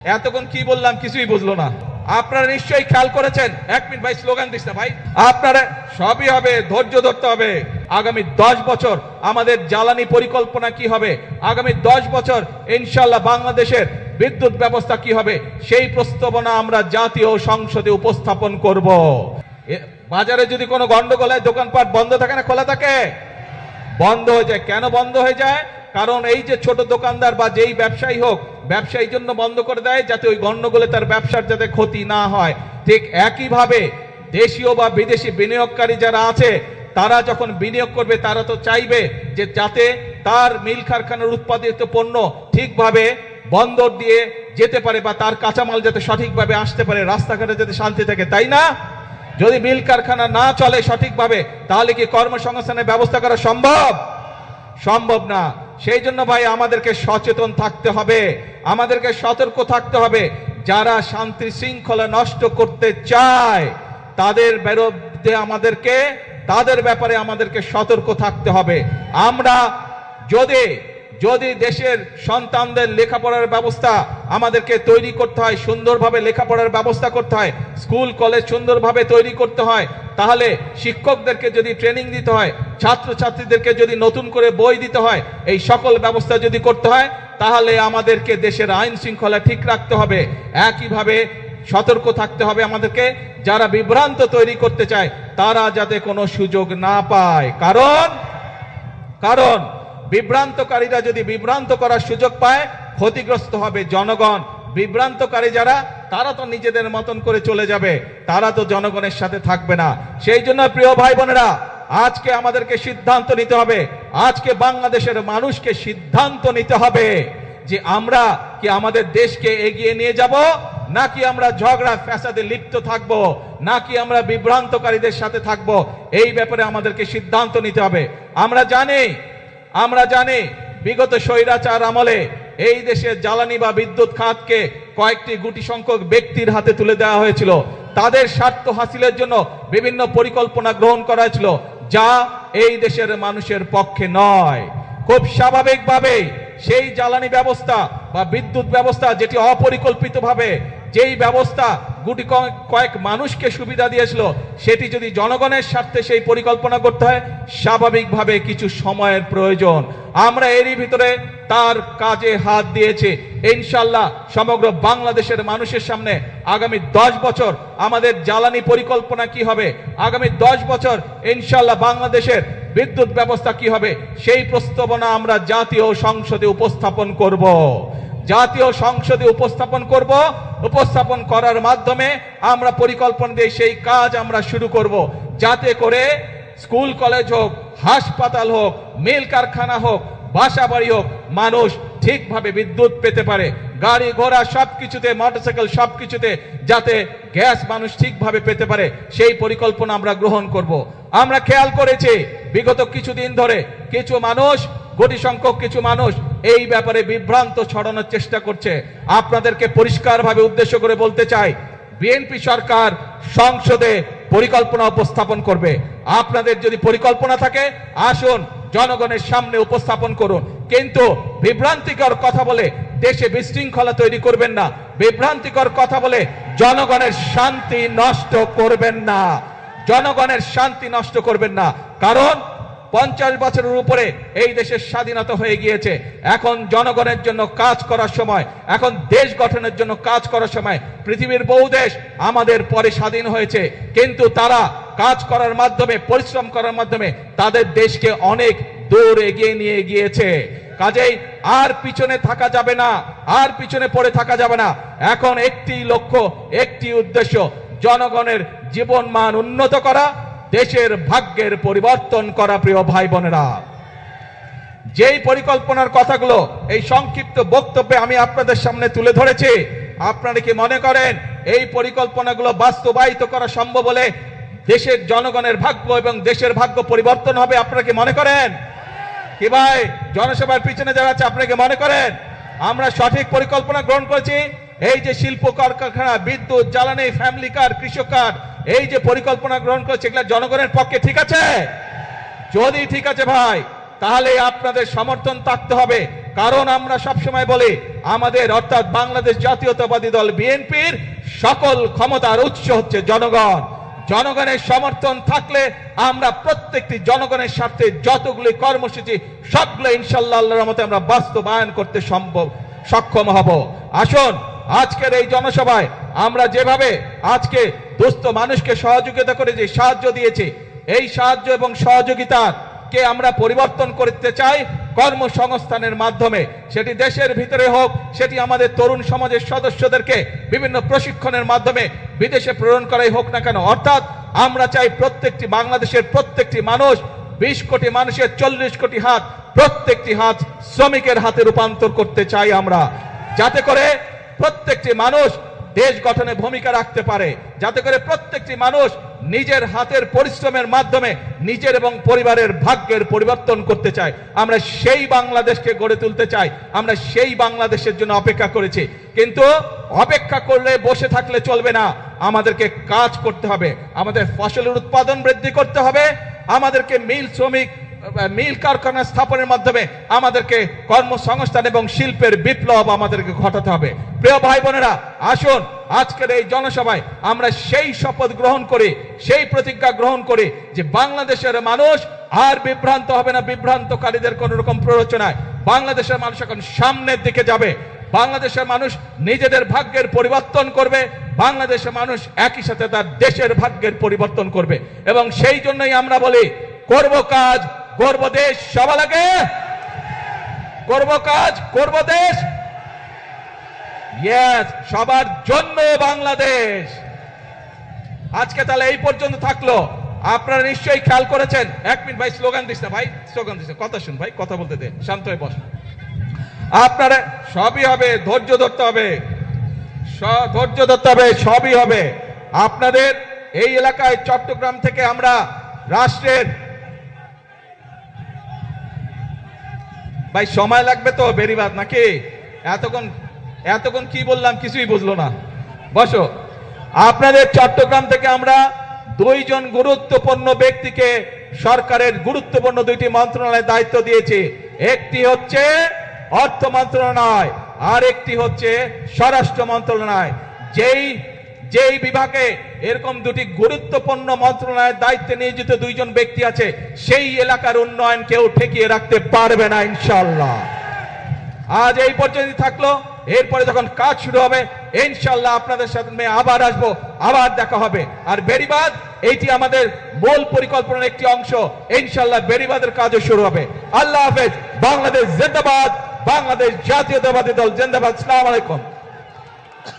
এতক্ষণ কি বললাম কিছুই বুঝলো না। আপনারা নিশ্চয়ই খেয়াল করেছেন। 1 মিনিট ভাই, স্লোগান দিস না ভাই। আপনারা সবই হবে, ধৈর্য ধরতে হবে। আগামী 10 বছর আমাদের জ্বালানি পরিকল্পনা কি হবে, আগামী 10 বছর ইনশাআল্লাহ বাংলাদেশের বিদ্যুৎ ব্যবস্থা কি হবে, সেই প্রস্তাবনা আমরা জাতীয় সংসদে উপস্থাপন করব। বাজারে যদি কোনো গন্ডগোল হয়, দোকানপাট বন্ধ থাকে না খোলা থাকে? বন্ধ হয়ে যায়। কেন বন্ধ হয়ে যায়? কারণ এই যে ছোট দোকানদার বা যেই ব্যবসায়ী হোক, ব্যবসায়ী জন্য বন্ধ করে দেয় যাতে ওই গন্ডগোলে তার ব্যবসার যাতে ক্ষতি না হয়। ঠিক একইভাবে দেশীয় বা বিদেশি বিনিয়োগকারী যারা আছে, তারা যখন বিনিয়োগ করবে তারা তো চাইবে যে যাতে তার মিল কারখানার উৎপাদিত পণ্য ঠিকভাবে বন্দর দিয়ে যেতে পারে বা তার কাঁচামাল যাতে সঠিকভাবে আসতে পারে, রাস্তাঘাটে যাতে শান্তি থাকে, তাই না? যদি মিল কারখানা না চলে সঠিকভাবে, তাহলে কি কর্মসংস্থানের ব্যবস্থা করা সম্ভব? সম্ভব না। সেই জন্য ভাই আমাদেরকে সচেতন থাকতে হবে, আমাদেরকে সতর্ক থাকতে হবে। যারা শান্তি শৃঙ্খলা নষ্ট করতে চায় তাদের বিরুদ্ধে আমাদেরকে, তাদের ব্যাপারে আমাদেরকে সতর্ক থাকতে হবে। আমরা যদি দেশের সন্তানদের লেখাপড়ার ব্যবস্থা আমাদেরকে তৈরি করতে হয়, সুন্দরভাবে লেখাপড়ার ব্যবস্থা করতে হয়, স্কুল কলেজ সুন্দরভাবে তৈরি করতে হয়, তাহলে শিক্ষকদেরকে যদি ট্রেনিং দিতে হয়, ছাত্রছাত্রীদেরকে যদি নতুন করে বই দিতে হয়, এই সকল ব্যবস্থা যদি করতে হয়, তাহলে আমাদেরকে দেশের আইন শৃঙ্খলা ঠিক রাখতে হবে। একইভাবে সতর্ক থাকতে হবে আমাদেরকে, যারা বিভ্রান্ত তৈরি করতে চায় তারা যাতে কোনো সুযোগ না পায়। কারণ বিভ্রান্তকারীরা যদি বিভ্রান্ত করার সুযোগ পায়, ক্ষতিগ্রস্ত হবে জনগণ। বিভ্রান্তকারী যারা, তারা তো নিজেদের মতন করে চলে যাবে, তারা তো জনগণের সাথে থাকবে না। সেই জন্য প্রিয় ভাই বোনেরা, আজকে আমাদেরকে সিদ্ধান্ত নিতে হবে, আজকে বাংলাদেশের মানুষকে সিদ্ধান্ত নিতে হবে যে আমরা কি আমাদের দেশকে এগিয়ে নিয়ে যাব, নাকি আমরা ঝগড়া ফ্যাসাদে লিপ্ত থাকব, নাকি আমরা বিভ্রান্তকারীদের সাথে থাকব। এই ব্যাপারে আমাদেরকে সিদ্ধান্ত নিতে হবে। আমরা জানি বিগত স্বৈরাচার আমলে এই দেশের জ্বালানি বা বিদ্যুৎ খাতকে কয়েকটি গুটি সংখ্যক ব্যক্তির হাতে তুলে দেওয়া হয়েছিল। তাদের স্বার্থ হাসিলের জন্য বিভিন্ন পরিকল্পনা গ্রহণ করা হয়েছিল, যা এই দেশের মানুষের পক্ষে নয়। খুব স্বাভাবিকভাবেই সেই জ্বালানি ব্যবস্থা বা বিদ্যুৎ ব্যবস্থা যেটি অপরিকল্পিতভাবে যেই ব্যবস্থা গুটি কয়েক মানুষকে সুবিধা দিয়েছিল, সেটি যদি জনগণের স্বার্থে সেই পরিকল্পনা করতে হয়, স্বাভাবিকভাবে কিছু সময়ের প্রয়োজন। আমরা এরই ভিতরে তার কাজে হাত দিয়েছি। ইনশাআল্লাহ সমগ্র বাংলাদেশের মানুষের সামনে আগামী 10 বছর আমাদের জ্বালানি পরিকল্পনা কি হবে, আগামী 10 বছর ইনশাআল্লাহ বাংলাদেশের বিদ্যুৎ ব্যবস্থা কি হবে, সেই প্রস্তাবনা আমরা জাতীয় সংসদে উপস্থাপন করব। জাতীয় সংসদে উপস্থাপন করার মাধ্যমে আমরা পরিকল্পনা দিয়ে সেই কাজ আমরা শুরু করব, যাতে করে স্কুল কলেজ হোক, হাসপাতাল হোক, মিল কারখানা হোক, বাসা বাড়ি হোক, মানুষ ঠিকভাবে বিদ্যুৎ পেতে পারে। গাড়ি ঘোড়া সবকিছুতে, মোটরসাইকেল সবকিছুতে যাতে গ্যাস মানুষ ঠিকভাবে পেতে পারে, সেই পরিকল্পনা আমরা গ্রহণ করব। আমরা খেয়াল করেছি বিগত কিছুদিন ধরে কিছু মানুষ, কোটি সংখ্যক কিছু মানুষ এই ব্যাপারে বিভ্রান্ত ছড়ানোর চেষ্টা করছে। আপনাদেরকে পরিষ্কারভাবে উদ্দেশ্য করে বলতে চাই, বিএনপি সরকার সংসদে পরিকল্পনা উপস্থাপন করবে। আপনাদের যদি পরিকল্পনা থাকে, আসুন জনগণের সামনে উপস্থাপন করুন। কিন্তু বিভ্রান্তিকর কথা বলে দেশে বিশৃঙ্খলা তৈরি করবেন না, বিভ্রান্তিকর কথা বলে জনগণের শান্তি নষ্ট করবেন না, জনগণের শান্তি নষ্ট করবেন না। কারণ 50 বছরের উপরে এই দেশের স্বাধীনতা হয়ে গিয়েছে। এখন জনগণের জন্য কাজ করার সময়, এখন দেশ গঠনের জন্য কাজ করার সময়। পৃথিবীর বহু দেশ আমাদের পরে স্বাধীন হয়েছে, কিন্তু তারা কাজ করার মাধ্যমে, পরিশ্রম করার মাধ্যমে তাদের দেশকে অনেক দূর এগিয়ে নিয়ে গিয়েছে। কাজেই আর পিছনে থাকা যাবে না, আর পিছনে পড়ে থাকা যাবে না। এখন একটি লক্ষ্য, একটি উদ্দেশ্য, জনগণের জীবন মান উন্নত করা, দেশের ভাগ্যের পরিবর্তন করা। প্রিয় ভাই বোনেরা, যেই পরিকল্পনার কথাগুলো এই সংক্ষিপ্ত বক্তব্যে আমি আপনাদের সামনে তুলে ধরেছি, আপনারা কি মনে করেন এই পরিকল্পনাগুলো বাস্তবায়িত করা সম্ভব হলে দেশের জনগণের ভাগ্য এবং দেশের ভাগ্য পরিবর্তন হবে? আপনারা কি মনে করেন? কি ভাই, জনসভার পিছনে যারা আছে, আপনারা কি মনে করেন আমরা সঠিক পরিকল্পনা গ্রহণ করেছি? এই যে শিল্প কলকারখানা, বিদ্যুৎ, জ্বালানি, ফ্যামিলি কার, কৃষক কার, এই যে পরিকল্পনা গ্রহণ করেছে, এগুলো জনগণের পক্ষে ঠিক আছে? যদি ঠিক আছে ভাই, তাহলে আপনাদের সমর্থন থাকতে হবে। কারণ আমরা সবসময় বলি আমাদের অর্থাৎ বাংলাদেশ জাতীয়তাবাদী দল বিএনপির সকল ক্ষমতার উৎস হচ্ছে জনগণ। জনগণের সমর্থন থাকলে আমরা প্রত্যেকটি জনগণের স্বার্থে যতগুলি কর্মসূচি সবগুলো ইনশাআল্লাহ আল্লাহর রহমতে আমরা বাস্তবায়ন করতে সক্ষম হব। আসুন আজকের এই জনসভায় আমরা যেভাবে আজকে দুস্থ মানুষকে সহযোগিতা করে যে সাহায্য দিয়েছি, এই সাহায্য এবং সহযোগিতার কে আমরা পরিবর্তন করতে চাই কর্মসংস্থানের মাধ্যমে, সেটি দেশের ভিতরে হোক, সেটি আমাদের তরুণ সমাজের সদস্যদেরকে বিভিন্ন প্রশিক্ষণের মাধ্যমে বিদেশে প্রেরণ করাই হোক না কেন। অর্থাৎ আমরা চাই প্রত্যেকটি বাংলাদেশের প্রত্যেকটি মানুষ, 20 কোটি মানুষের 40 কোটি হাত, প্রত্যেকটি হাত শ্রমিকের হাতে রূপান্তর করতে চাই আমরা, যাতে করে প্রত্যেকটি মানুষ দেশ গঠনে ভূমিকা রাখতে পারে, যাতে করে প্রত্যেকটি মানুষ নিজের হাতের পরিশ্রমের মাধ্যমে নিজের এবং পরিবারের ভাগ্যের পরিবর্তন করতে চায়। আমরা সেই বাংলাদেশকে গড়ে তুলতে চাই, আমরা সেই বাংলাদেশের জন্য অপেক্ষা করেছি। কিন্তু অপেক্ষা করলে বসে থাকলে চলবে না, আমাদেরকে কাজ করতে হবে, আমাদের ফসলের উৎপাদন বৃদ্ধি করতে হবে, আমাদেরকে মিল কারখানা স্থাপনের মাধ্যমে আমাদেরকে কর্মসংস্থান এবং শিল্পের বিপ্লব আমাদেরকে ঘটাতে হবে। প্রিয় ভাই বোনেরা, আসুন আজকের এই জনসভায় আমরা সেই শপথ গ্রহণ করি, সেই প্রতিজ্ঞা গ্রহণ করি যে বাংলাদেশের মানুষ আর বিভ্রান্ত হবে না বিভ্রান্তকারীদের কোন রকম প্ররোচনায়। বাংলাদেশের মানুষ এখন সামনের দিকে যাবে, বাংলাদেশের মানুষ নিজেদের ভাগ্যের পরিবর্তন করবে, বাংলাদেশের মানুষ একই সাথে তার দেশের ভাগ্যের পরিবর্তন করবে। এবং সেই জন্যই আমরা বলি করব কাজ করব দেশ, সবার আগে করব কাজ করব দেশ, ইয়েস, সবার জন্য বাংলাদেশ। আজকে তাহলে এই পর্যন্ত থাকলো। আপনারা নিশ্চয়ই খেয়াল করেছেন, 1 মিনিট ভাই, স্লোগান দিস না ভাই, স্লোগান দিস না, কথা শুন ভাই, কথা বলতে দে, শান্ত হয়ে বস। আপনারা সবই হবে, ধৈর্য ধরতে হবে, ধৈর্য ধরতে হবে, সবই হবে। আপনাদের এই এলাকায় চট্টগ্রাম থেকে আমরা রাষ্ট্রের, ভাই সময় লাগবে তো বেরিবাদ নাকি, এতক্ষণ কি বললাম কিছুই বুঝলো না, বসো। আপনাদের চট্টগ্রাম থেকে আমরা 2 জন গুরুত্বপূর্ণ ব্যক্তিকে সরকারের গুরুত্বপূর্ণ 2টি মন্ত্রণালয়ের দায়িত্ব দিয়েছি। একটি হচ্ছে অর্থ মন্ত্রণালয়, আর একটি হচ্ছে স্বরাষ্ট্র মন্ত্রণালয়। যেই বিভাগে এরকম 2টি গুরুত্বপূর্ণ মন্ত্রণালয়ের দায়িত্বে নিয়োজিত 2 জন ব্যক্তি আছে, সেই এলাকার উন্নয়ন কেউ ঠেকিয়ে রাখতে পারবে না ইনশাআল্লাহ। আজ এই পর্যন্ত থাকলো, এরপরে যখন কাজ শুরু হবে ইনশাআল্লাহ আপনাদের সাথে আবার আসবো, আবার দেখা হবে। আর বেড়িবাঁধ এইটি আমাদের মূল পরিকল্পনার একটি অংশ, ইনশাআল্লাহ বেড়িবাঁধের কাজও শুরু হবে। আল্লাহ হাফেজ। বাংলাদেশ জিন্দাবাদ, বাংলাদেশ জাতীয়তাবাদী দল জিন্দাবাদ। আসসালামু আলাইকুম।